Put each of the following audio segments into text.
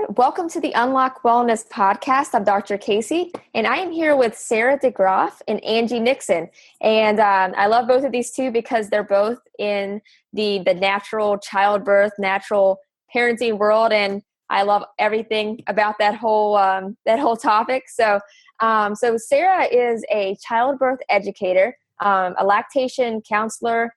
Welcome to the Unlock Wellness Podcast. I'm Dr. Casey, and I am here with Sarah DeGroff and Angy Nixon. And I love both of these two because they're both in the natural childbirth, natural parenting world, and I love everything about that whole topic. So Sarah is a childbirth educator, a lactation counselor,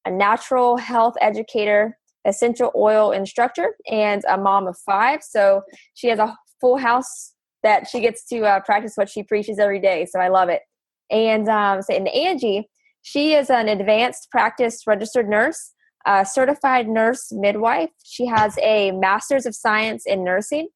a natural health educator, essential oil instructor, and a mom of 5. So she has a full house that she gets to practice what she preaches every day. So I love it. And Angy, she is an advanced practice registered nurse, a certified nurse midwife. She has a master's of science in nursing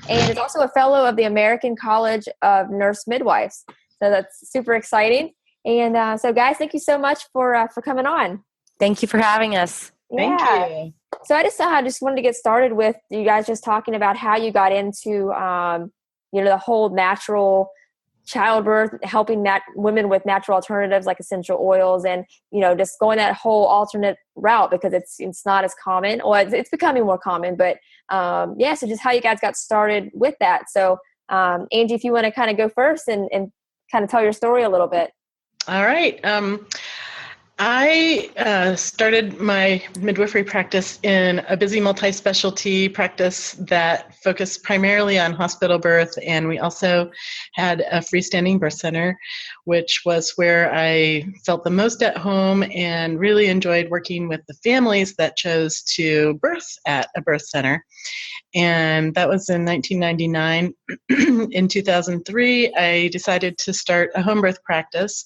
and is also a fellow of the American College of Nurse Midwives. So that's super exciting. And so guys, thank you so much for coming on. Thank you for having us. Yeah. Thank you. So I just wanted to get started with you guys just talking about how you got into, the whole natural childbirth, helping women with natural alternatives like essential oils, and just going that whole alternate route because it's not as common, or it's becoming more common. But so just how you guys got started with that. So Angy, if you want to kind of go first and kind of tell your story a little bit. All right. I started my midwifery practice in a busy multi-specialty practice that focused primarily on hospital birth, and we also had a freestanding birth center, which was where I felt the most at home and really enjoyed working with the families that chose to birth at a birth center. And that was in 1999. In 2003, I decided to start a home birth practice,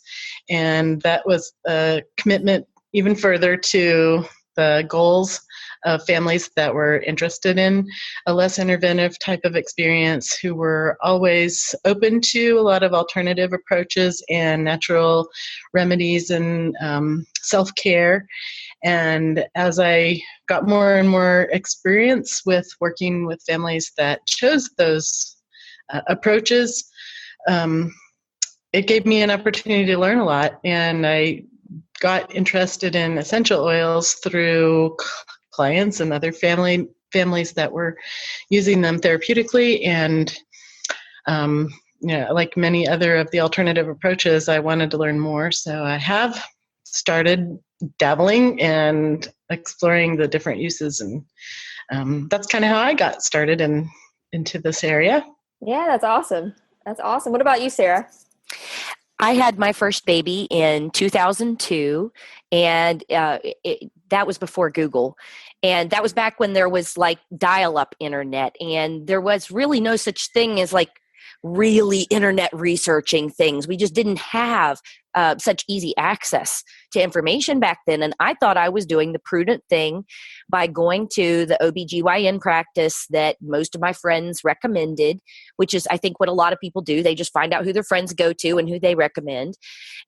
and that was a commitment even further to the goals of families that were interested in a less interventive type of experience, who were always open to a lot of alternative approaches and natural remedies and self-care. And as I got more and more experience with working with families that chose those approaches, it gave me an opportunity to learn a lot. And I got interested in essential oils through clients and other families that were using them therapeutically. And like many other of the alternative approaches, I wanted to learn more. So I have started dabbling and exploring the different uses, and that's kind of how I got started into this area. Yeah, that's awesome. What about you, Sarah? I had my first baby in 2002, and that was before Google. And that was back when there was like dial-up internet, and there was really no such thing as like really internet researching things. We just didn't have such easy access to information back then. And I thought I was doing the prudent thing by going to the OBGYN practice that most of my friends recommended, which is, I think, what a lot of people do. They just find out who their friends go to and who they recommend.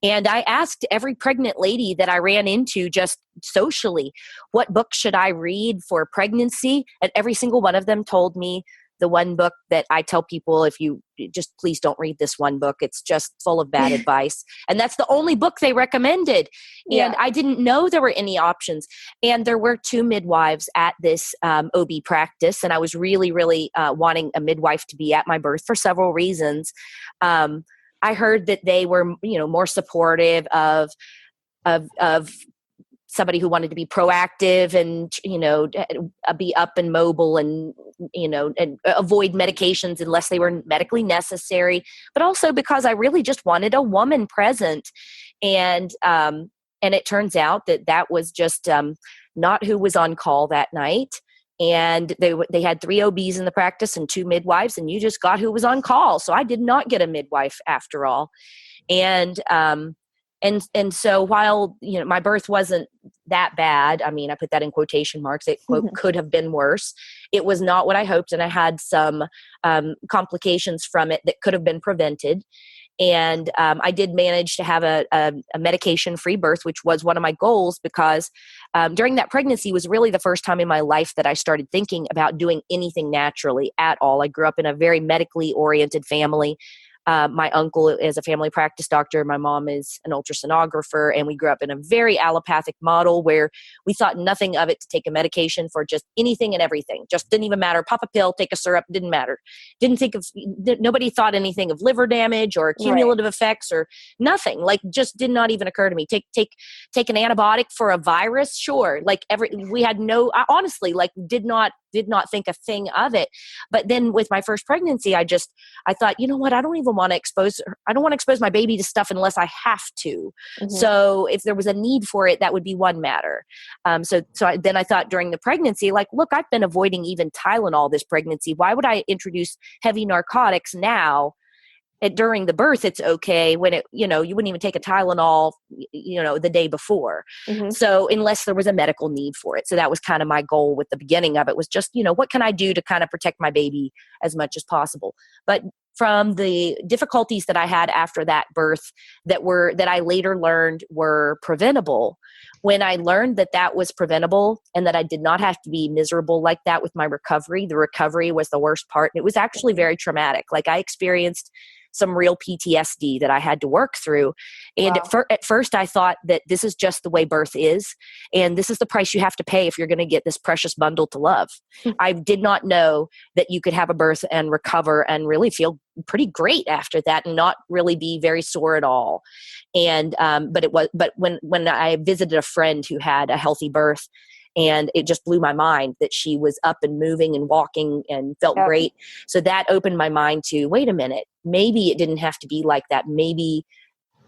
And I asked every pregnant lady that I ran into just socially, what book should I read for pregnancy? And every single one of them told me the one book that I tell people, if you just please don't read this one book, it's just full of bad advice. And that's the only book they recommended. And I didn't know there were any options. And there were 2 midwives at this OB practice. And I was really, really wanting a midwife to be at my birth for several reasons. I heard that they were, more supportive of somebody who wanted to be proactive and, be up and mobile and, and avoid medications unless they were medically necessary, but also because I really just wanted a woman present. And it turns out that was just not who was on call that night. And they had 3 OBs in the practice and 2 midwives, and you just got who was on call. So I did not get a midwife after all. And so while, my birth wasn't that bad, I mean, I put that in quotation marks, it quote, could have been worse. It was not what I hoped. And I had some complications from it that could have been prevented. And I did manage to have a medication-free birth, which was one of my goals, because during that pregnancy was really the first time in my life that I started thinking about doing anything naturally at all. I grew up in a very medically oriented family. My uncle is a family practice doctor. My mom is an ultrasonographer, and we grew up in a very allopathic model where we thought nothing of it to take a medication for just anything and everything. Just didn't even matter. Pop a pill, take a syrup, didn't matter. Nobody thought anything of liver damage or cumulative effects or nothing. Like, just did not even occur to me. Take an antibiotic for a virus, sure. Like, we had no, I honestly, like, did not think a thing of it. But then with my first pregnancy, I thought, you know what, I don't want to expose my baby to stuff unless I have to. Mm-hmm. So if there was a need for it, that would be one matter. Then I thought during the pregnancy, like, look, I've been avoiding even Tylenol this pregnancy. Why would I introduce heavy narcotics now? During the birth, it's okay when you wouldn't even take a Tylenol, the day before. Mm-hmm. So unless there was a medical need for it. So that was kind of my goal with the beginning of it, was just, what can I do to kind of protect my baby as much as possible? But from the difficulties that I had after that birth that I later learned were preventable, when I learned that was preventable and that I did not have to be miserable like that with my recovery, the recovery was the worst part. And it was actually very traumatic. Like, I experienced some real PTSD that I had to work through. And at first I thought that this is just the way birth is. And this is the price you have to pay if you're going to get this precious bundle to love. I did not know that you could have a birth and recover and really feel pretty great after that and not really be very sore at all. And, but when I visited a friend who had a healthy birth, and it just blew my mind that she was up and moving and walking and felt great. So that opened my mind to, wait a minute, maybe it didn't have to be like that. Maybe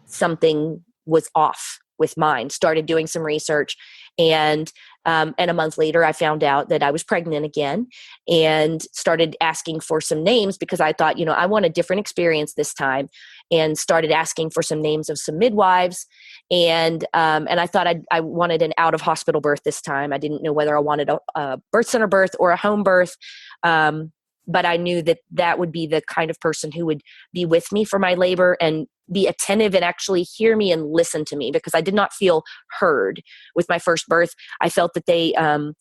something was off with mine. Started doing some research, and a month later I found out that I was pregnant again, and started asking for some names because I thought, I want a different experience this time, and started asking for some names of some midwives. And I thought I wanted an out of hospital birth this time. I didn't know whether I wanted a birth center birth or a home birth. But I knew that would be the kind of person who would be with me for my labor and be attentive and actually hear me and listen to me, because I did not feel heard with my first birth. I felt that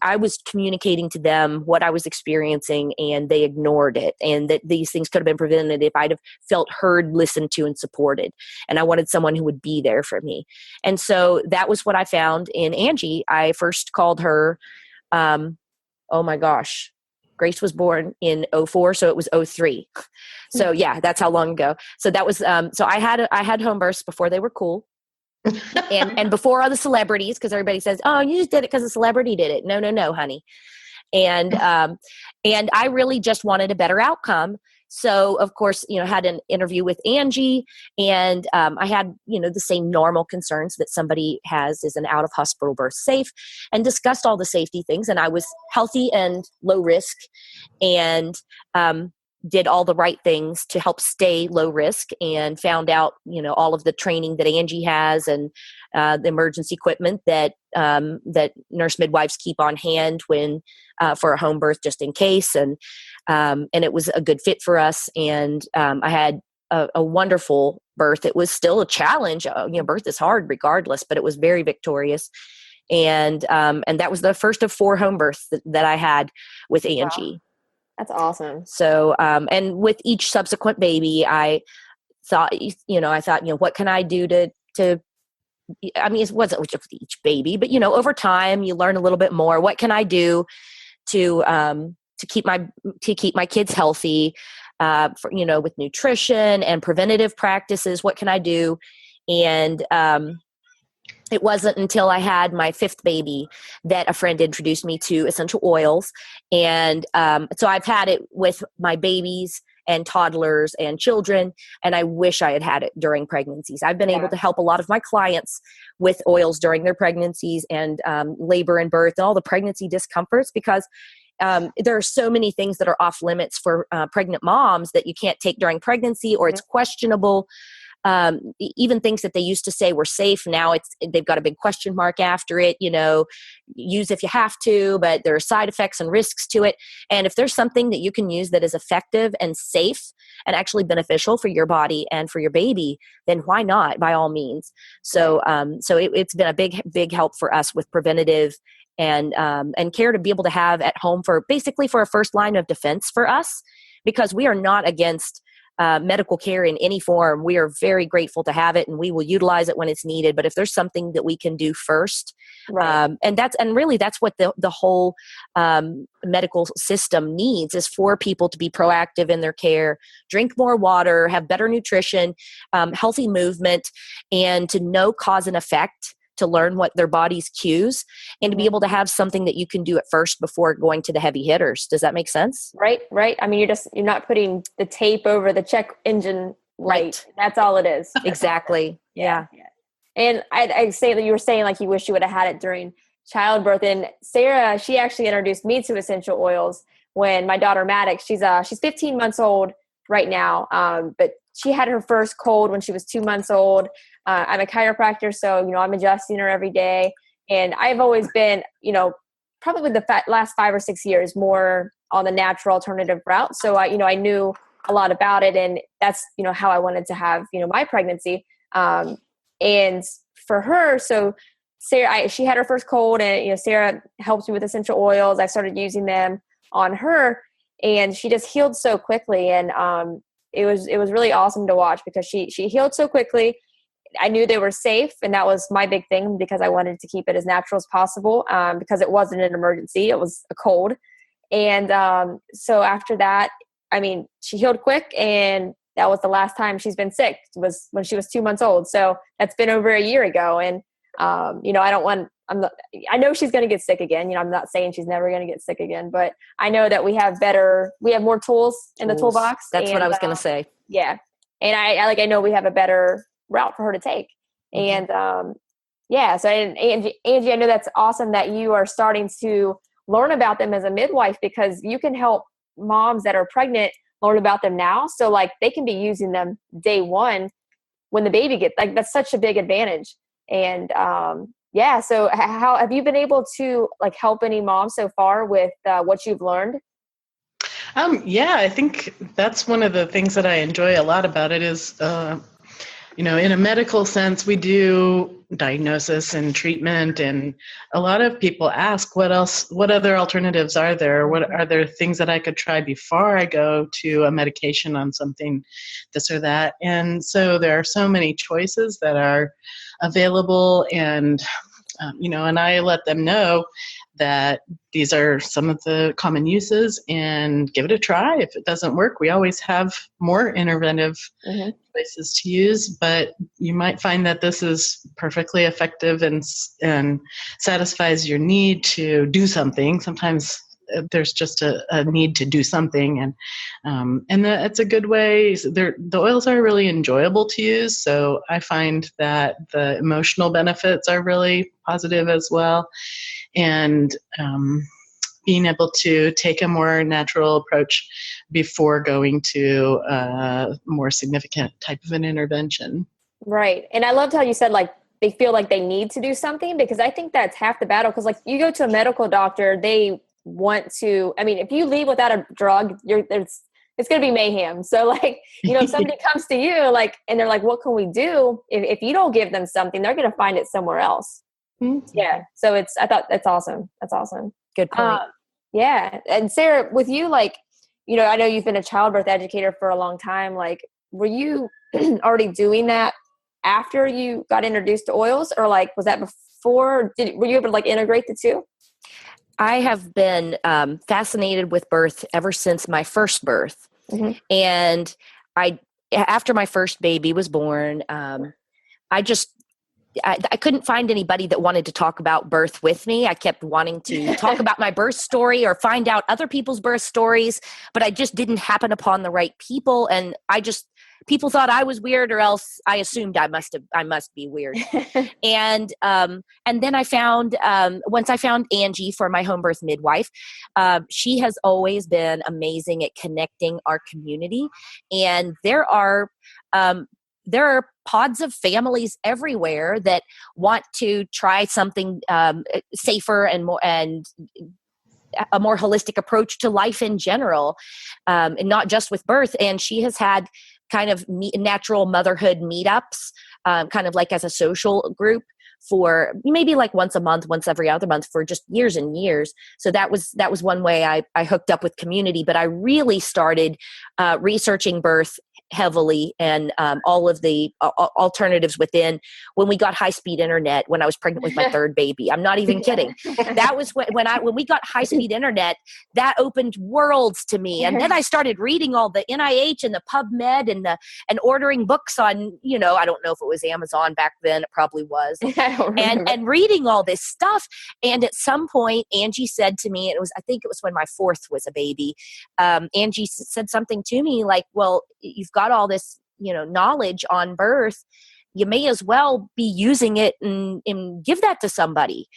I was communicating to them what I was experiencing, and they ignored it, and that these things could have been prevented if I'd have felt heard, listened to, and supported. And I wanted someone who would be there for me. And so that was what I found in Angie. I first called her, oh my gosh, Grace was born in 2004, so it was 2003. So yeah, that's how long ago. So that was, so I had home births before they were cool. and before all the celebrities, because everybody says, oh, you just did it because a celebrity did it. No, honey. And I really just wanted a better outcome. So of course, had an interview with Angie, and I had, the same normal concerns that somebody has, is an out of hospital birth safe, and discussed all the safety things. And I was healthy and low risk, and did all the right things to help stay low risk, and found out, all of the training that Angie has, and the emergency equipment that nurse midwives keep on hand when for a home birth, just in case. And it was a good fit for us. And I had a wonderful birth. It was still a challenge. Birth is hard regardless, but it was very victorious. And that was the first of 4 home births that I had with Angie. Wow. That's awesome. So, and with each subsequent baby, I thought, what can I do to, I mean, it wasn't with each baby, but, over time you learn a little bit more. What can I do to keep my kids healthy, with nutrition and preventative practices? What can I do? And, it wasn't until I had my 5th baby that a friend introduced me to essential oils. And so I've had it with my babies and toddlers and children, and I wish I had had it during pregnancies. I've been able to help a lot of my clients with oils during their pregnancies and labor and birth and all the pregnancy discomforts, because there are so many things that are off limits for pregnant moms that you can't take during pregnancy, or it's questionable. Even things that they used to say were safe, now they've got a big question mark after it. Use if you have to, but there are side effects and risks to it. And if there's something that you can use that is effective and safe and actually beneficial for your body and for your baby, then why not? By all means. So it's been a big help for us with preventative and care to be able to have at home for basically for a first line of defense for us, because we are not against medical care in any form, we are very grateful to have it, and we will utilize it when it's needed. But if there's something that we can do first, Right. and really that's what the whole medical system needs, is for people to be proactive in their care, drink more water, have better nutrition, healthy movement, and to know cause and effect, to learn what their body's cues, and to be able to have something that you can do at first before going to the heavy hitters. Does that make sense? Right. I mean, you're not putting the tape over the check engine light. Right. That's all it is. Exactly. Yeah. And I'd say that you were saying like you wish you would have had it during childbirth. And Sarah, she actually introduced me to essential oils when my daughter Maddox, she's 15 months old right now, but she had her first cold when she was 2 months old. I'm a chiropractor, so, I'm adjusting her every day. And I've always been, probably the last 5 or 6 years more on the natural alternative route. So I knew a lot about it, and that's, how I wanted to have, my pregnancy. And for her, so Sarah, she had her first cold, and, Sarah helped me with essential oils. I started using them on her, and she just healed so quickly. And, it was really awesome to watch because she healed so quickly. I knew they were safe, and that was my big thing because I wanted to keep it as natural as possible, because it wasn't an emergency. It was a cold. And so after that, I mean, she healed quick, and that was the last time she's been sick, was when she was 2 months old. So that's been over a year ago. And, I know she's going to get sick again. I'm not saying she's never going to get sick again, but I know that we have more tools in the toolbox. That's what I was going to say. Yeah. And I know we have a better route for her to take. And, so Angie, I know that's awesome that you are starting to learn about them as a midwife, because you can help moms that are pregnant learn about them now. So like they can be using them day one when the baby gets, like, that's such a big advantage. And, so how have you been able to like help any moms so far with what you've learned? I think that's one of the things that I enjoy a lot about it is, in a medical sense, we do diagnosis and treatment, and a lot of people ask, what other alternatives are there? What are there things that I could try before I go to a medication on something, this or that? And so there are so many choices that are available, and and I let them know that these are some of the common uses, and give it a try. If it doesn't work, we always have more interventive choices to use, but you might find that this is perfectly effective and satisfies your need to do something. Sometimes there's just a need to do something, and it's a good way. The oils are really enjoyable to use, so I find that the emotional benefits are really positive as well. And being able to take a more natural approach before going to a more significant type of an intervention. Right. And I loved how you said, like, they feel like they need to do something, because I think that's half the battle. Because, like, you go to a medical doctor, they want to, I mean, if you leave without a drug, it's going to be mayhem. So, like, if somebody comes to you, like, and they're like, what can we do? If you don't give them something, they're going to find it somewhere else. Mm-hmm. Yeah. So I thought that's awesome. That's awesome. Good point. Yeah. And Sarah, with you, like, I know you've been a childbirth educator for a long time. Like, were you already doing that after you got introduced to oils, or like, was that before? Were you able to like integrate the two? I have been fascinated with birth ever since my first birth. Mm-hmm. And after my first baby was born, I couldn't find anybody that wanted to talk about birth with me. I kept wanting to talk about my birth story or find out other people's birth stories, but I just didn't happen upon the right people. And people thought I was weird, or else I assumed I must be weird. And then I found, once I found Angie for my home birth midwife, she has always been amazing at connecting our community. And there are pods of families everywhere that want to try something safer and more, and a more holistic approach to life in general, and not just with birth. And she has had kind of natural motherhood meetups, kind of like as a social group, for maybe like once a month, once every other month, for just years and years. So that was one way I hooked up with community. But I really started researching birth heavily, and all of the alternatives within when we got high-speed internet when I was pregnant with my third baby. I'm not even kidding. That was when we got high-speed internet, that opened worlds to me. And then I started reading all the NIH and the PubMed and ordering books on, I don't know if it was Amazon back then, it probably was. I don't remember. And reading all this stuff. And at some point, Angie said to me, I think it was when my fourth was a baby, Angie said something to me like, well, you've got all this, knowledge on birth. You may as well be using it and give that to somebody.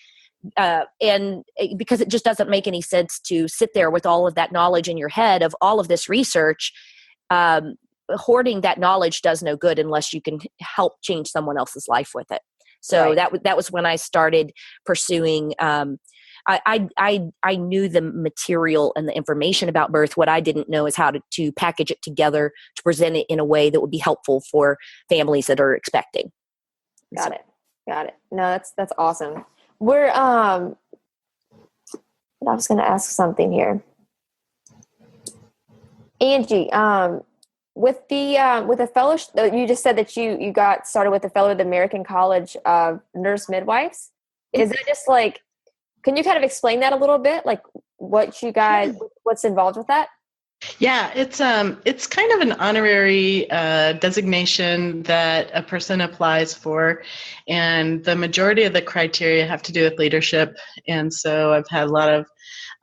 And because it just doesn't make any sense to sit there with all of that knowledge in your head of all of this research. Hoarding that knowledge does no good unless you can help change someone else's life with it. So Right. that was when I started pursuing. I knew the material and the information about birth. What I didn't know is how to package it together to present it in a way that would be helpful for families that are expecting. Got it. No, that's awesome. We're I was going to ask something here, Angie. With the fellowship, you just said that you got started with the fellow of the American College of Nurse Midwives. Is that just like? Can you kind of explain that a little bit, like what you guys, what's involved with that? Yeah, it's kind of an honorary designation that a person applies for, and the majority of the criteria have to do with leadership. And so I've had a lot of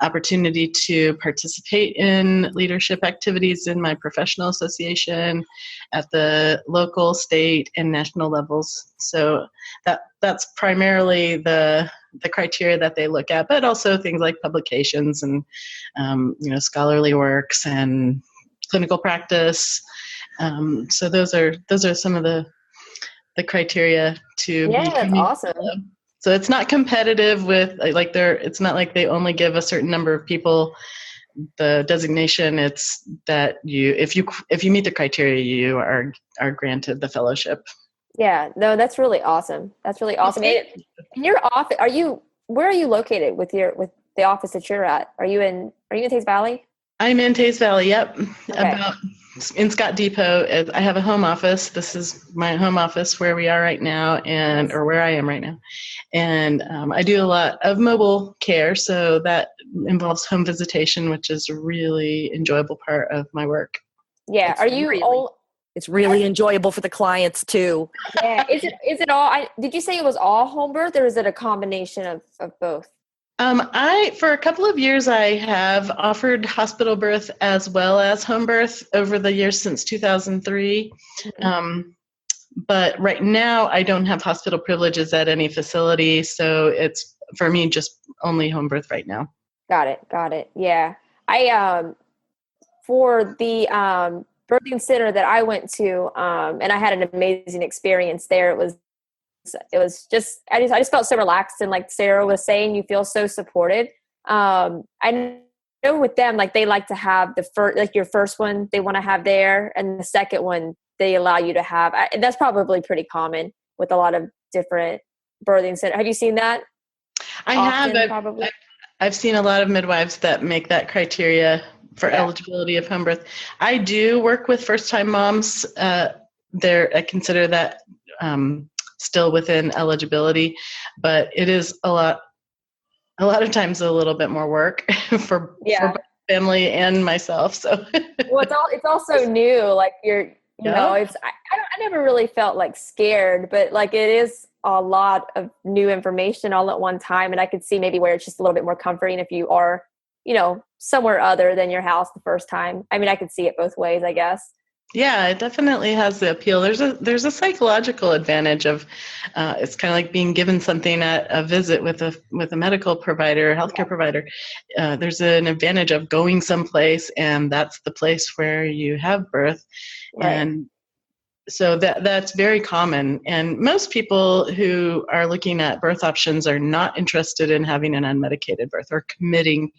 opportunity to participate in leadership activities in my professional association at the local, state, and national levels. So that's primarily the criteria that they look at, but also things like publications and scholarly works and clinical practice. So those are some of the criteria to be. That's awesome. So it's not competitive with it's not like they only give a certain number of people the designation. It's that if you meet the criteria, you are granted the fellowship. Yeah, no, that's really awesome. That's really awesome. And in your office, where are you located with the office that you're at? Are you in Taze Valley? I'm in Taze Valley. Yep. Okay. About in Scott Depot. I have a home office. This is my home office where we are right now, or where I am right now. And I do a lot of mobile care, so that involves home visitation, which is a really enjoyable part of my work. Yeah. It's really enjoyable for the clients too. Yeah. Is it all? Did you say it was all home birth, or is it a combination of both? For a couple of years, I have offered hospital birth as well as home birth over the years since 2003. Mm-hmm. But right now, I don't have hospital privileges at any facility, so it's, for me, just only home birth right now. Got it. Yeah. For the birthing center that I went to, and I had an amazing experience there. It was just, I just felt so relaxed. And like Sarah was saying, you feel so supported. I know with them, like they like to have your first one they want to have there. And the second one they allow you to have. That's probably pretty common with a lot of different birthing centers. Have you seen that? I've seen a lot of midwives that make that criteria for eligibility of home birth. I do work with first-time moms. I consider that still within eligibility, but it is a lot of times a little bit more work for both family and myself. So well, it's also new. Like I never really felt like scared, but like it is a lot of new information all at one time, and I could see maybe where it's just a little bit more comforting if you are, somewhere other than your house the first time. I mean, I could see it both ways, I guess. Yeah, it definitely has the appeal. There's a psychological advantage of it's kind of like being given something at a visit with a medical provider, healthcare provider. There's an advantage of going someplace, and that's the place where you have birth, right. And so that's very common. And most people who are looking at birth options are not interested in having an unmedicated birth or committing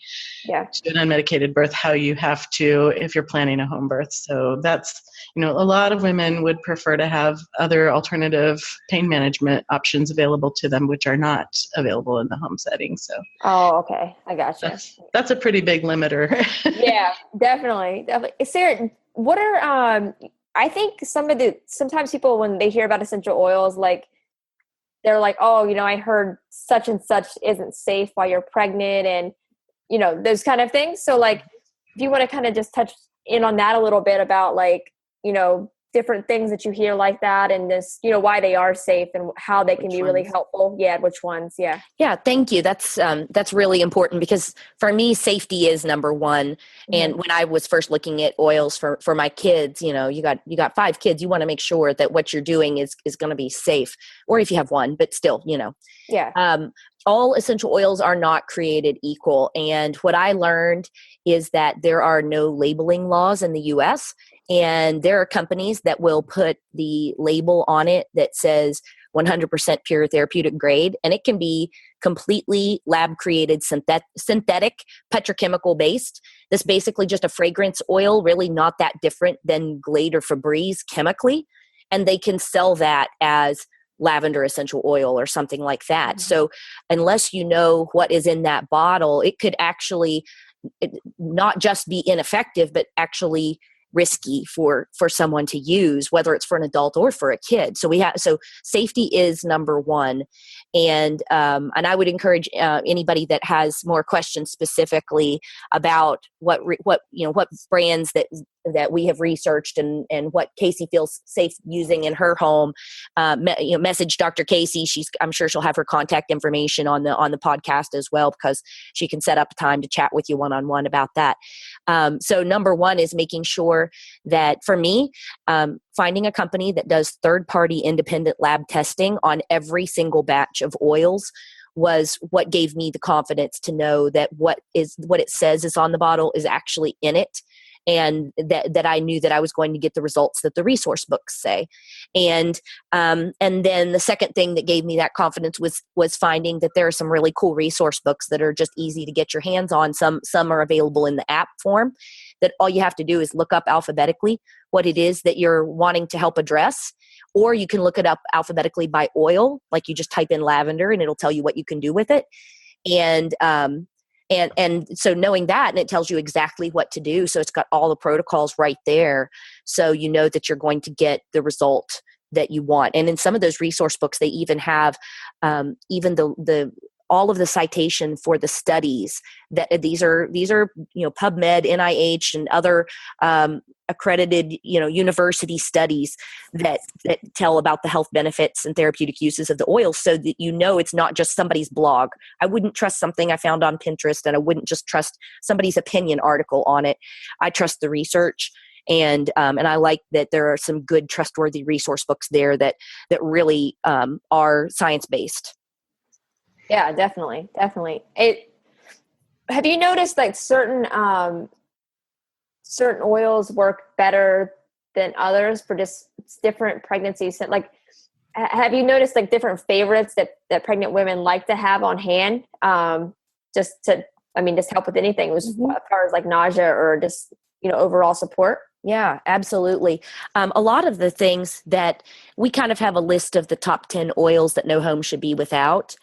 to an unmedicated birth how you have to if you're planning a home birth. So that's, a lot of women would prefer to have other alternative pain management options available to them, which are not available in the home setting. So. Oh, okay. I gotcha. That's a pretty big limiter. Yeah, definitely. Sarah, what are, I think sometimes people, when they hear about essential oils, like they're like, oh, I heard such and such isn't safe while you're pregnant, and those kind of things. So like, if you want to kind of just touch in on that a little bit about like, different things that you hear like that, and just, why they are safe and how they can be really helpful. Yeah. Which ones? Yeah. Yeah. Thank you. That's really important, because for me, safety is number one. Mm-hmm. And when I was first looking at oils for my kids, you got 5 kids, you want to make sure that what you're doing is going to be safe, or if you have one, but still, Yeah. All essential oils are not created equal. And what I learned is that there are no labeling laws in the US. And there are companies that will put the label on it that says 100% pure therapeutic grade. And it can be completely lab created synthetic petrochemical based. This basically just a fragrance oil, really not that different than Glade or Febreze chemically. And they can sell that as lavender essential oil or something like that. Mm-hmm. So unless you know what is in that bottle, it could actually not just be ineffective, but actually risky for someone to use, whether it's for an adult or for a kid. So so safety is number one. And I would encourage anybody that has more questions specifically about what brands that we have researched and what Casey feels safe using in her home, message Dr. Casey. I'm sure she'll have her contact information on the podcast as well, because she can set up a time to chat with you one-on-one about that. So number one is making sure that, for me, finding a company that does third-party independent lab testing on every single batch of oils was what gave me the confidence to know that what it says is on the bottle is actually in it. And that I knew that I was going to get the results that the resource books say. And then the second thing that gave me that confidence was finding that there are some really cool resource books that are just easy to get your hands on. Some are available in the app form, that all you have to do is look up alphabetically what it is that you're wanting to help address. Or you can look it up alphabetically by oil, like you just type in lavender and it'll tell you what you can do with it. And so knowing that, and it tells you exactly what to do. So it's got all the protocols right there. So you know that you're going to get the result that you want. And in some of those resource books, they even have even the all of the citation for the studies that these are PubMed, NIH, and other accredited university studies that tell about the health benefits and therapeutic uses of the oils, so that it's not just somebody's blog. I wouldn't trust something I found on Pinterest, and I wouldn't just trust somebody's opinion article on it. I trust the research. And I like that there are some good, trustworthy resource books there that really are science-based. Yeah, definitely. Have you noticed like certain oils work better than others for just different pregnancies? Like, have you noticed like different favorites that pregnant women like to have on hand? Just help with anything, as far as like nausea or just, overall support? Yeah, absolutely. A lot of the things that we kind of have a list of the top 10 oils that no home should be without.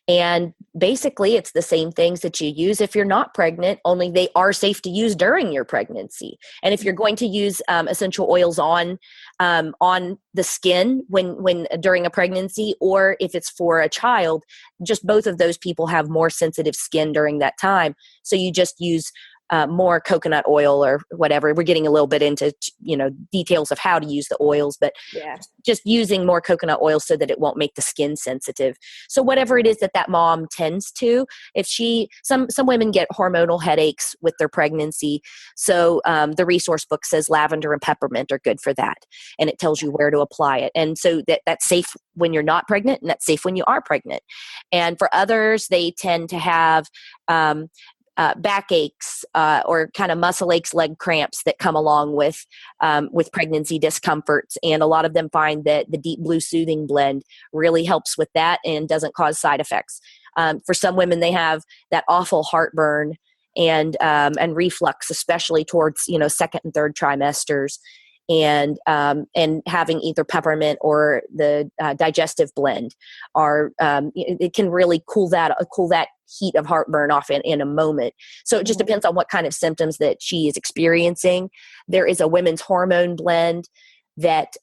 And basically it's the same things that you use if you're not pregnant, only they are safe to use during your pregnancy. And if you're going to use essential oils on the skin when during a pregnancy, or if it's for a child, just both of those people have more sensitive skin during that time. So you just use more coconut oil or whatever. We're getting a little bit into, details of how to use the oils, but just using more coconut oil so that it won't make the skin sensitive. So whatever it is that mom tends to, if some women get hormonal headaches with their pregnancy. So the resource book says lavender and peppermint are good for that. And it tells you where to apply it. And so that's safe when you're not pregnant, and that's safe when you are pregnant. And for others, they tend to have backaches or kind of muscle aches, leg cramps that come along with pregnancy discomforts. And a lot of them find that the Deep Blue Soothing Blend really helps with that and doesn't cause side effects. For some women, they have that awful heartburn and reflux, especially towards second and third trimesters. And having either peppermint or the digestive blend it can really cool that heat of heartburn off in a moment. So it just depends on what kind of symptoms that she is experiencing. There is a women's hormone blend that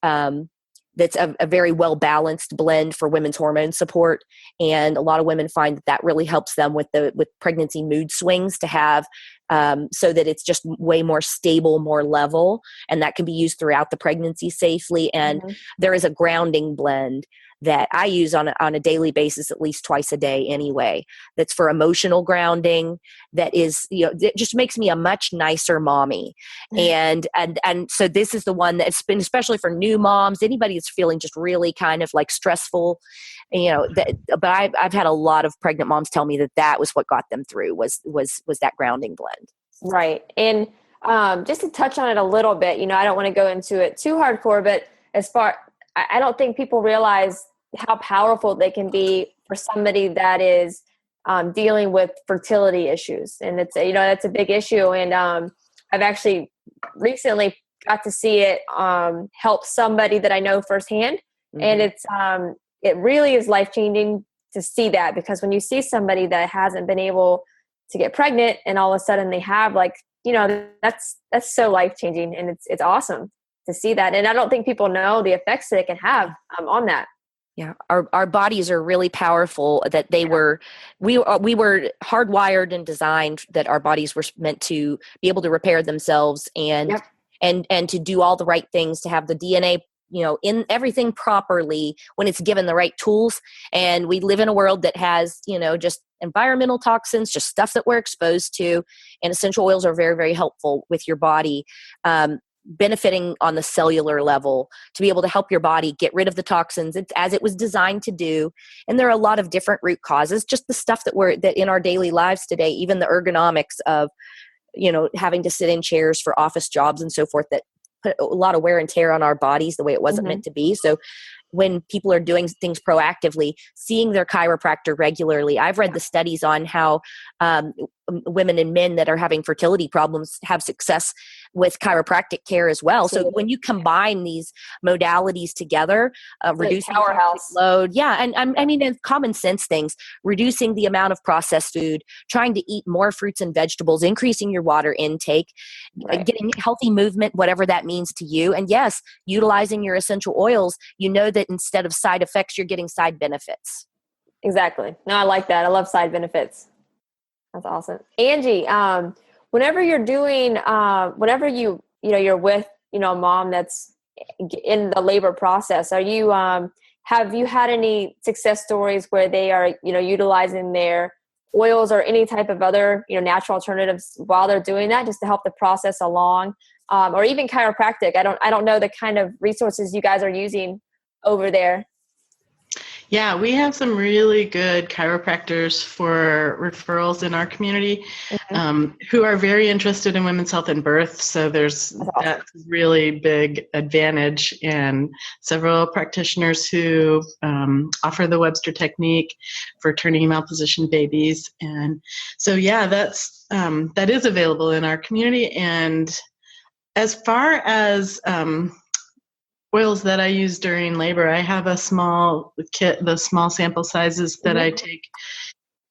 that's a very well balanced blend for women's hormone support. And a lot of women find that really helps them with pregnancy mood swings to have, so that it's just way more stable, more level, and that can be used throughout the pregnancy safely. And there is a grounding blend that I use on a daily basis, at least twice a day anyway, that's for emotional grounding, that is, it just makes me a much nicer mommy. And so this is the one that's been, especially for new moms, anybody that's feeling just really kind of like stressful, but I've had a lot of pregnant moms tell me that was what got them through, was that grounding blend. Right. And just to touch on it a little bit, I don't want to go into it too hardcore, but I don't think people realize how powerful they can be for somebody that is dealing with fertility issues. And it's, that's a big issue. And I've actually recently got to see it help somebody that I know firsthand. And it really is life-changing to see that, because when you see somebody that hasn't been able to get pregnant and all of a sudden they have, that's so life-changing, and it's awesome to see that. And I don't think people know the effects that it can have on that. Yeah, our bodies are really powerful. That we were hardwired and designed that our bodies were meant to be able to repair themselves and to do all the right things, to have the DNA, in everything properly when it's given the right tools. And we live in a world that has, just environmental toxins, just stuff that we're exposed to, and essential oils are very, very helpful with your body. Benefiting on the cellular level to be able to help your body get rid of the toxins as it was designed to do. And there are a lot of different root causes, just the stuff that in our daily lives today, even the ergonomics of, having to sit in chairs for office jobs and so forth, that put a lot of wear and tear on our bodies the way it wasn't meant to be. So when people are doing things proactively, seeing their chiropractor regularly, I've read the studies on how women and men that are having fertility problems have success with chiropractic care as well. Absolutely. So when you combine these modalities together, reducing load, and I mean, in common sense things, reducing the amount of processed food, trying to eat more fruits and vegetables, increasing your water intake, getting healthy movement, whatever that means to you. And yes, utilizing your essential oils, that instead of side effects, you're getting side benefits. Exactly. No, I like that. I love side benefits. That's awesome. Angy, whenever you're doing, whenever you're with, a mom that's in the labor process, have you had any success stories where they are, utilizing their oils or any type of other, natural alternatives while they're doing that, just to help the process along, or even chiropractic? I don't know the kind of resources you guys are using over there. Yeah, we have some really good chiropractors for referrals in our community, who are very interested in women's health and birth. So that's really big advantage, and several practitioners who offer the Webster technique for turning malpositioned babies. And so, that is available in our community. And as far as oils that I use during labor, I have a small kit, the small sample sizes that I take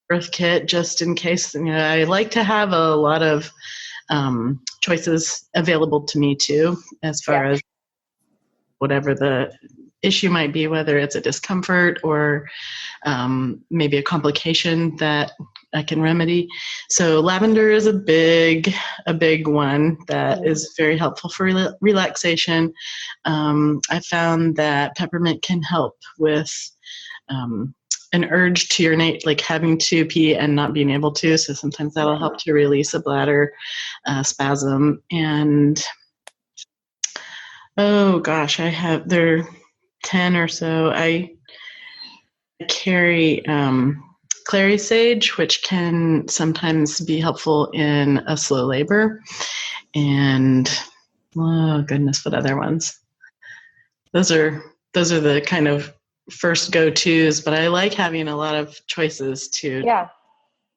birth kit, just in case. I like to have a lot of choices available to me too, as far as whatever the issue might be, whether it's a discomfort or maybe a complication that I can remedy. So lavender is a big one that is very helpful for relaxation. I found that peppermint can help with an urge to urinate, like having to pee and not being able to. So sometimes that'll help to release a bladder spasm. And there are 10 or so. I carry clary sage, which can sometimes be helpful in a slow labor. And oh goodness, what other ones? Those are the kind of first go-tos, but I like having a lot of choices too. Yeah.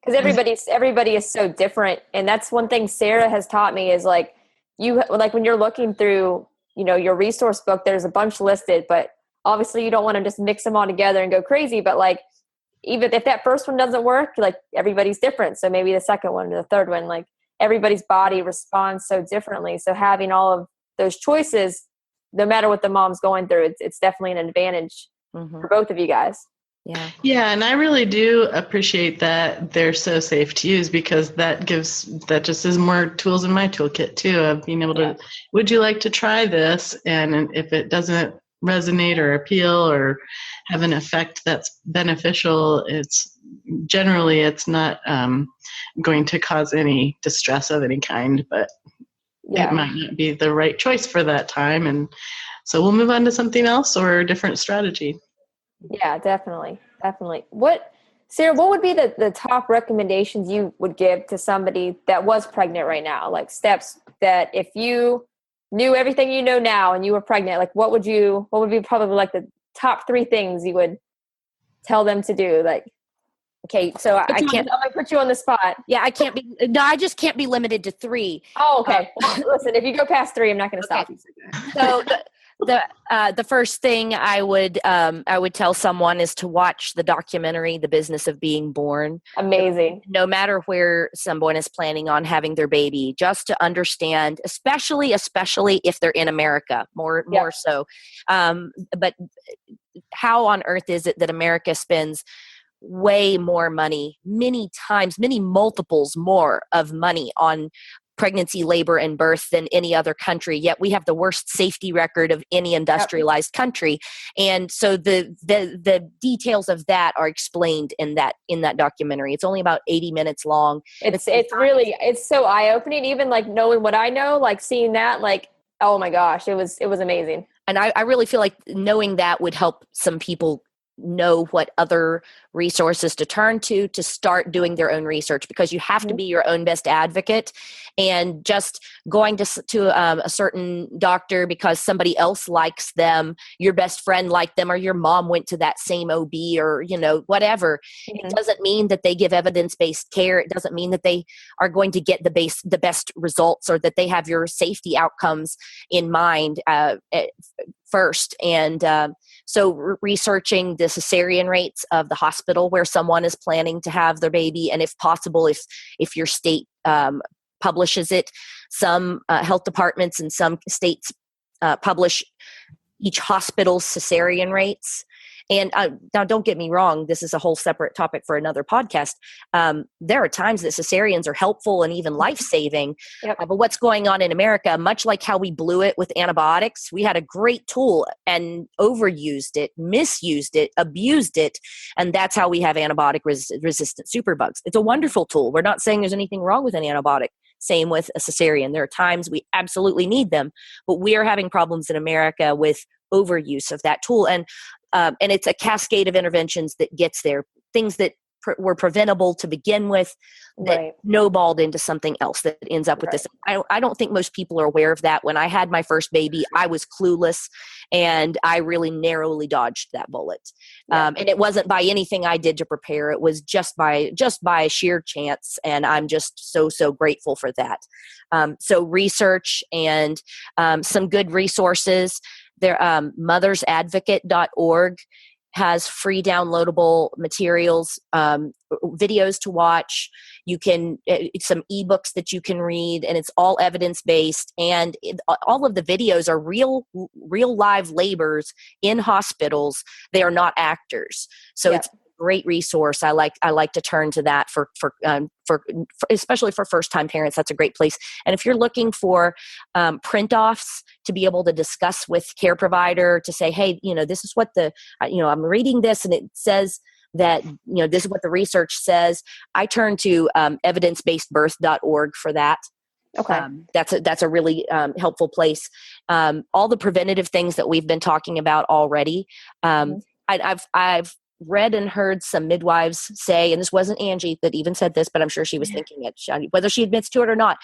Because everybody is so different. And that's one thing Sarah has taught me is when you're looking through, your resource book, there's a bunch listed, but obviously you don't want to just mix them all together and go crazy. But even if that first one doesn't work, everybody's different. So maybe the second one or the third one, everybody's body responds so differently. So having all of those choices no matter what the mom's going through, it's definitely an advantage for both of you guys. Yeah. Yeah. And I really do appreciate that they're so safe to use, because that just is more tools in my toolkit too, of being able to, would you like to try this? And if it doesn't resonate or appeal or have an effect that's beneficial, it's not going to cause any distress of any kind, but it might not be the right choice for that time. And so we'll move on to something else or a different strategy. Yeah, definitely. Sarah, what would be the top recommendations you would give to somebody that was pregnant right now? Like steps that if you knew everything you know now and you were pregnant, like what would be probably like the top 3 things you would tell them to do? Like, okay, so I'm going to put you on the spot. Yeah, I just can't be limited to 3. Oh, okay. Well, listen, if you go past 3, I'm not going to stop you. So the first thing I would tell someone is to watch the documentary, The Business of Being Born. Amazing. No matter where someone is planning on having their baby, just to understand, especially if they're in America, more so. But how on earth is it that America spends way more money, many multiples more of money on pregnancy, labor, and birth than any other country, yet we have the worst safety record of any industrialized country. And so the details of that are explained in that documentary. It's only about 80 minutes long. It's so eye-opening, even like knowing what I know, like seeing that, like, oh my gosh, it was amazing. And I really feel like knowing that would help some people know what other resources to turn to start doing their own research, because you have to be your own best advocate. And just going to a certain doctor because somebody else likes them, your best friend liked them, or your mom went to that same OB, or whatever, it doesn't mean that they give evidence-based care. It doesn't mean that they are going to get the best results, or that they have your safety outcomes in mind first. And so researching the cesarean rates of the hospital where someone is planning to have their baby, and if possible, if your state publishes it. Some health departments in some states publish each hospital's cesarean rates. And now, don't get me wrong, this is a whole separate topic for another podcast. There are times that cesareans are helpful and even life-saving. But what's going on in America, much like how we blew it with antibiotics, we had a great tool and overused it, misused it, abused it. And that's how we have antibiotic-resistant superbugs. It's a wonderful tool. We're not saying there's anything wrong with an antibiotic. Same with a cesarean. There are times we absolutely need them, but we are having problems in America with overuse of that tool. And it's a cascade of interventions that gets there. Things that were preventable to begin with that snowballed into something else that ends up with this. I don't think most people are aware of that. When I had my first baby, I was clueless, and I really narrowly dodged that bullet. And it wasn't by anything I did to prepare. It was just by sheer chance. And I'm just so grateful for that. So research and some good resources. There, mothersadvocate.org has free downloadable materials, videos to watch. You can, some ebooks that you can read, and it's all evidence-based. And all of the videos are real live labors in hospitals. They are not actors. So it's a great resource. I like to turn to that for especially for first-time parents. That's a great place. And if you're looking for print offs to be able to discuss with care provider, to say, hey, this is what I'm reading this, and it says that, this is what the research says. I turn to evidencebasedbirth.org for that. Okay. That's a really helpful place. All the preventative things that we've been talking about already. I've read and heard some midwives say, and this wasn't Angie that even said this, but I'm sure she was thinking it, whether she admits to it or not.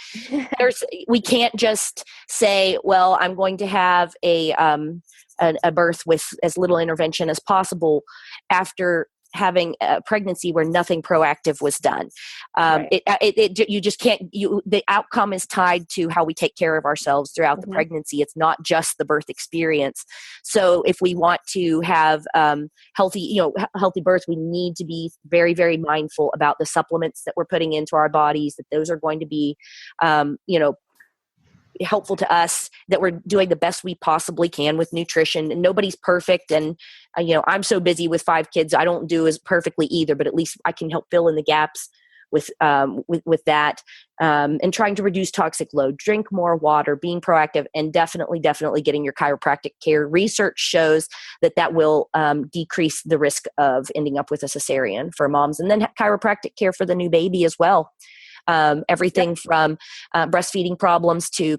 We can't just say, well, I'm going to have a birth with as little intervention as possible after having a pregnancy where nothing proactive was done. You just can't. The outcome is tied to how we take care of ourselves throughout the pregnancy. It's not just the birth experience. So if we want to have healthy birth, we need to be very, very mindful about the supplements that we're putting into our bodies. That those are going to be, helpful to us that we're doing the best we possibly can with nutrition. And nobody's perfect. And, I'm so busy with 5 kids. I don't do as perfectly either, but at least I can help fill in the gaps with that, and trying to reduce toxic load, drink more water, being proactive, and definitely getting your chiropractic care. Research shows that will decrease the risk of ending up with a cesarean for moms, and then chiropractic care for the new baby as well. Everything from breastfeeding problems to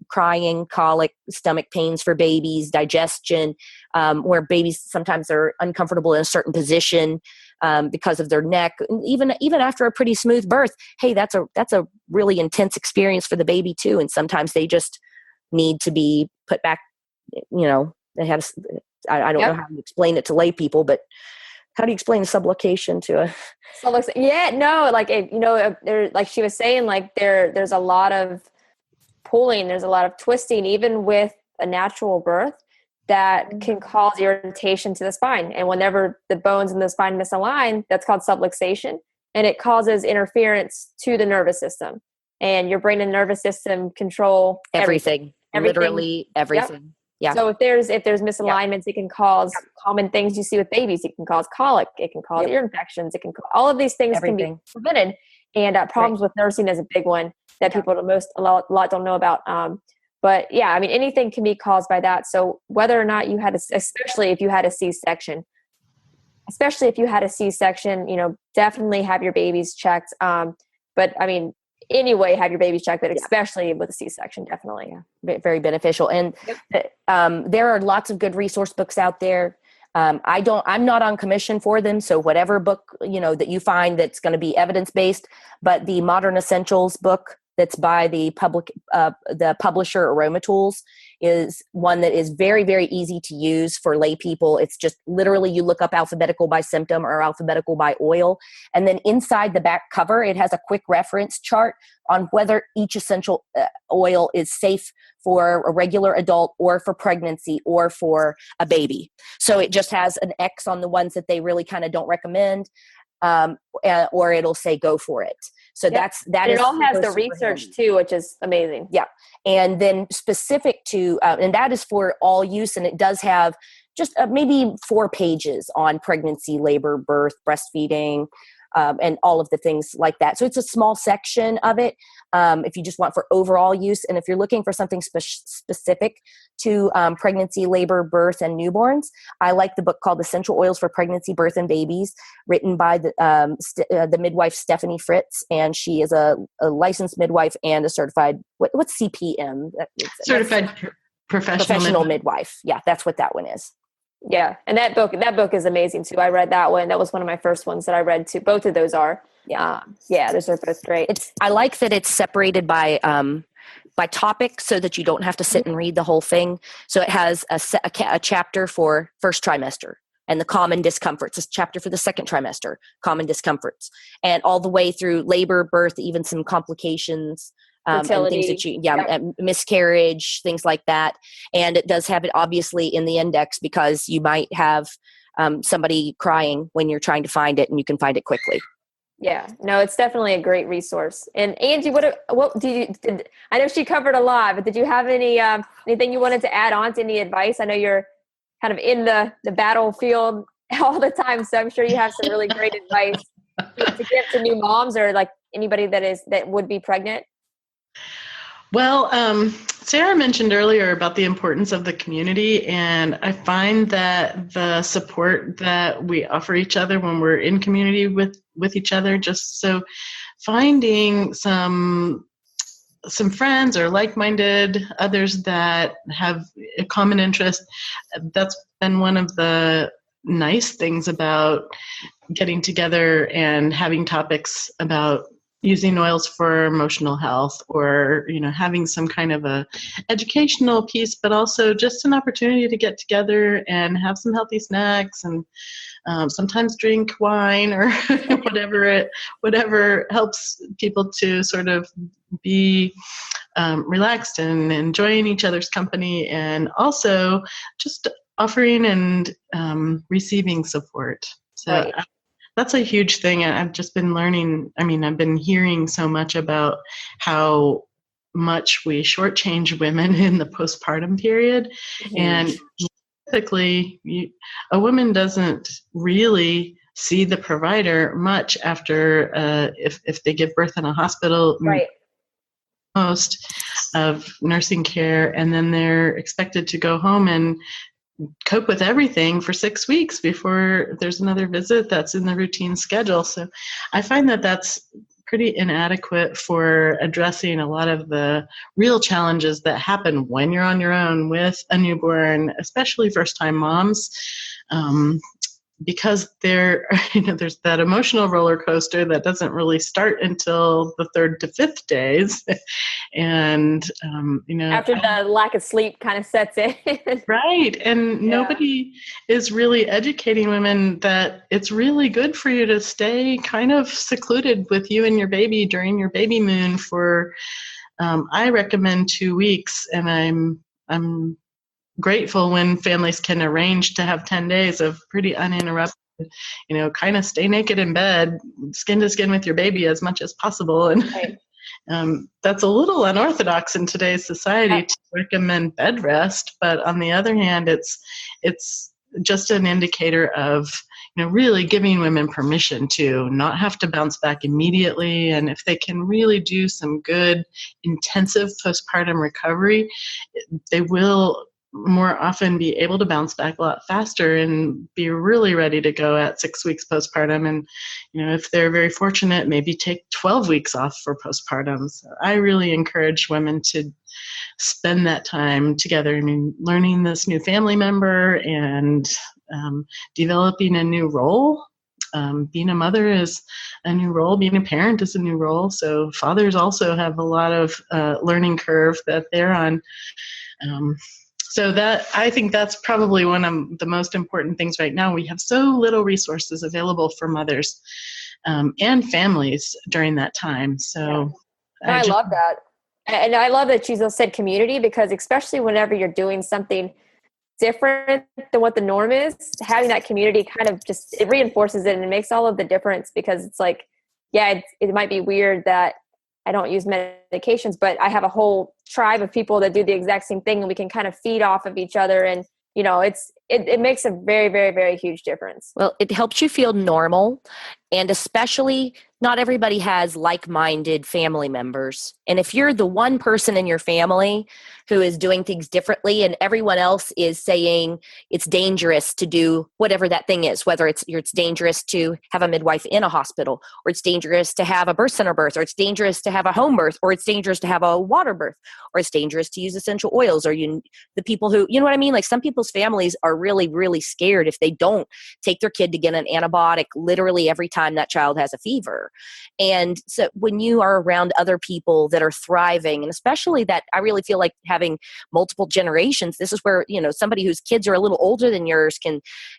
crying, colic, stomach pains for babies, digestion, where babies sometimes are uncomfortable in a certain position because of their neck. Even after a pretty smooth birth, hey, that's a really intense experience for the baby too. And sometimes they just need to be put back. They have. I don't know how to explain it to lay people, but how do you explain subluxation to a? Yeah, no, there, like she was saying, like there's a lot of pulling, there's a lot of twisting, even with a natural birth, that can cause irritation to the spine. And whenever the bones in the spine misalign, that's called subluxation, and it causes interference to the nervous system. And your brain and nervous system control everything. Literally everything. Yep. Yeah. So if there's misalignments, it can cause common things you see with babies. It can cause colic. It can cause ear infections. It can all of these things can be prevented. And problems with nursing is a big one that people a lot don't know about. But yeah, I mean, anything can be caused by that. So whether or not you had especially if you had a C-section, definitely have your babies checked. But I mean, anyway, have your babies checked, but especially with a C-section, definitely. Yeah. Very beneficial. And there are lots of good resource books out there. I'm not on commission for them. So whatever book, that you find that's going to be evidence-based, but the Modern Essentials book that's by the publisher Aroma Tools is one that is very, very easy to use for lay people. It's just literally you look up alphabetical by symptom or alphabetical by oil. And then inside the back cover, it has a quick reference chart on whether each essential oil is safe for a regular adult or for pregnancy or for a baby. So it just has an X on the ones that they really kind of don't recommend, or it'll say go for it. So that and is it all has the research too, which is amazing. Yeah. And then specific to, and that is for all use. And it does have just maybe 4 pages on pregnancy, labor, birth, breastfeeding, and all of the things like that. So it's a small section of it if you just want for overall use. And if you're looking for something specific to pregnancy, labor, birth, and newborns, I like the book called Essential Oils for Pregnancy, Birth, and Babies, written by the midwife Stephanie Fritz. And she is a licensed midwife and a certified, what's CPM? Certified Professional Midwife. Yeah, that's what that one is. Yeah. And that book is amazing too. I read that one. That was one of my first ones that I read too. Both of those are. Yeah. Those are both great. I like that it's separated by topic so that you don't have to sit and read the whole thing. So it has a chapter for first trimester and the common discomforts, a chapter for the second trimester, common discomforts, and all the way through labor, birth, even some complications, and things that miscarriage, things like that. And it does have it obviously in the index because you might have somebody crying when you're trying to find it, and you can find it quickly. Yeah, no, it's definitely a great resource. And Angie, what did I know she covered a lot, but did you have anything you wanted to add on to any advice? I know you're kind of in the battlefield all the time, so I'm sure you have some really great advice to give to new moms or like anybody that would be pregnant. Well, Sarah mentioned earlier about the importance of the community, and I find that the support that we offer each other when we're in community with each other, just so finding some friends or like-minded others that have a common interest, that's been one of the nice things about getting together and having topics about using oils for emotional health, or having some kind of a educational piece, but also just an opportunity to get together and have some healthy snacks and sometimes drink wine or whatever helps people to sort of be relaxed and enjoying each other's company, and also just offering and receiving support. So. Right. That's a huge thing. I've just been learning. I've been hearing so much about how much we shortchange women in the postpartum period. Mm-hmm. And typically, a woman doesn't really see the provider much after if they give birth in a hospital. Right. Most of nursing care, and then they're expected to go home and cope with everything for 6 weeks before there's another visit that's in the routine schedule. So I find that that's pretty inadequate for addressing a lot of the real challenges that happen when you're on your own with a newborn, especially first-time moms. Because there's that emotional roller coaster that doesn't really start until the 3rd to 5th days. And, after the lack of sleep kind of sets in. Right. And nobody is really educating women that it's really good for you to stay kind of secluded with you and your baby during your baby moon for, I recommend 2 weeks. And I'm grateful when families can arrange to have 10 days of pretty uninterrupted, kind of stay naked in bed, skin to skin with your baby as much as possible. And right. That's a little unorthodox in today's society to recommend bed rest. But on the other hand, it's just an indicator of, really giving women permission to not have to bounce back immediately. And if they can really do some good intensive postpartum recovery, they will more often be able to bounce back a lot faster and be really ready to go at 6 weeks postpartum. And, if they're very fortunate, maybe take 12 weeks off for postpartum. So I really encourage women to spend that time together. Learning this new family member and developing a new role. Being a mother is a new role. Being a parent is a new role. So fathers also have a lot of learning curve that they're on. So I think that's probably one of the most important things right now. We have so little resources available for mothers and families during that time. So I love that. And I love that you said community, because especially whenever you're doing something different than what the norm is, having that community kind of it reinforces it, and it makes all of the difference, because it's like, it might be weird that I don't use medications, but I have a whole tribe of people that do the exact same thing, and we can kind of feed off of each other. And, it makes a very, very, very huge difference. Well, it helps you feel normal, and especially not everybody has like-minded family members. And if you're the one person in your family who is doing things differently and everyone else is saying it's dangerous to do whatever that thing is, whether it's dangerous to have a midwife in a hospital, or it's dangerous to have a birth center birth, or it's dangerous to have a home birth, or it's dangerous to have a water birth, or it's dangerous to use essential oils, or the people who, you know what I mean? Like, some people's families are really, really scared if they don't take their kid to get an antibiotic literally every time that child has a fever. And so when you are around other people that are thriving, and especially that, I really feel like having multiple generations, this is where, somebody whose kids are a little older than yours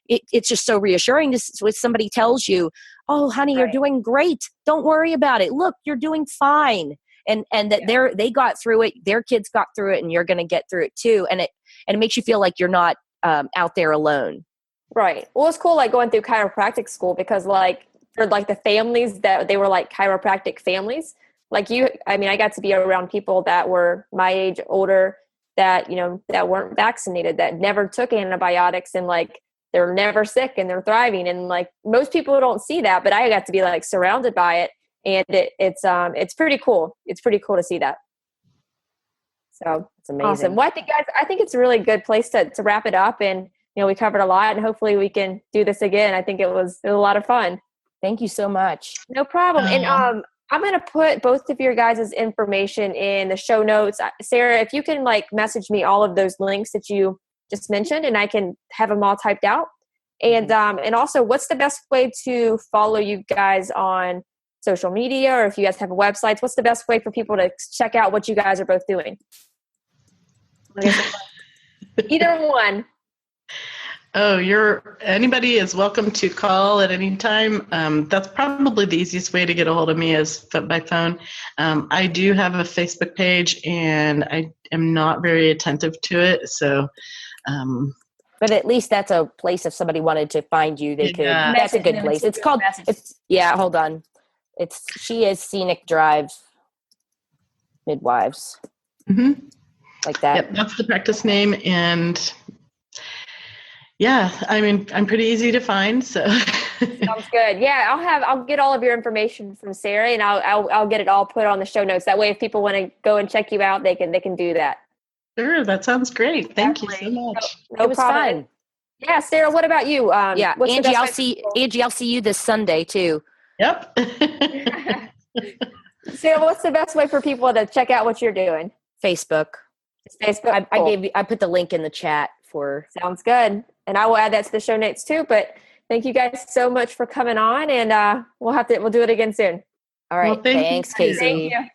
it's just so reassuring when somebody tells you, oh, honey, you're doing great. Don't worry about it. Look, you're doing fine. And that they got through it, their kids got through it, and you're going to get through it too. And it makes you feel like you're not out there alone. Right. Well, it's cool, like, going through chiropractic school, because for the families that they were like chiropractic families, like I got to be around people that were my age, older, that, that weren't vaccinated, that never took antibiotics, and they're never sick and they're thriving. And most people don't see that, but I got to be surrounded by it. And it's pretty cool. It's pretty cool to see that. So it's amazing. Awesome. Well, I think it's a really good place to wrap it up. And, we covered a lot, and hopefully we can do this again. I think it was a lot of fun. Thank you so much. No problem. And I'm going to put both of your guys' information in the show notes. Sarah, if you can message me all of those links that you just mentioned, and I can have them all typed out. And also, what's the best way to follow you guys on social media, or if you guys have websites, what's the best way for people to check out what you guys are both doing? Either one. Oh, anybody is welcome to call at any time. That's probably the easiest way to get a hold of me is by phone. I do have a Facebook page, and I am not very attentive to it. So, but at least that's a place if somebody wanted to find you, they could. That's a good place. It's called. Hold on. She is Scenic Drive. Midwives. Mm-hmm. Like that. Yep, that's the practice name. And yeah, I mean, I'm pretty easy to find. So Sounds good. Yeah, I'll get all of your information from Sarah, and I'll get it all put on the show notes. That way, if people want to go and check you out, they can do that. Sure, that sounds great. Thank you so much. No It was problem. fun. Yeah, Sarah, what about you? Yeah, Angie, I'll see you this Sunday too. Yep. Sarah, what's the best way for people to check out what you're doing? Facebook. Facebook. I put the link in the chat for. Sounds good, and I will add that to the show notes too. But thank you guys so much for coming on, and we'll do it again soon. All right. Well, Thanks, Casey. Thank you.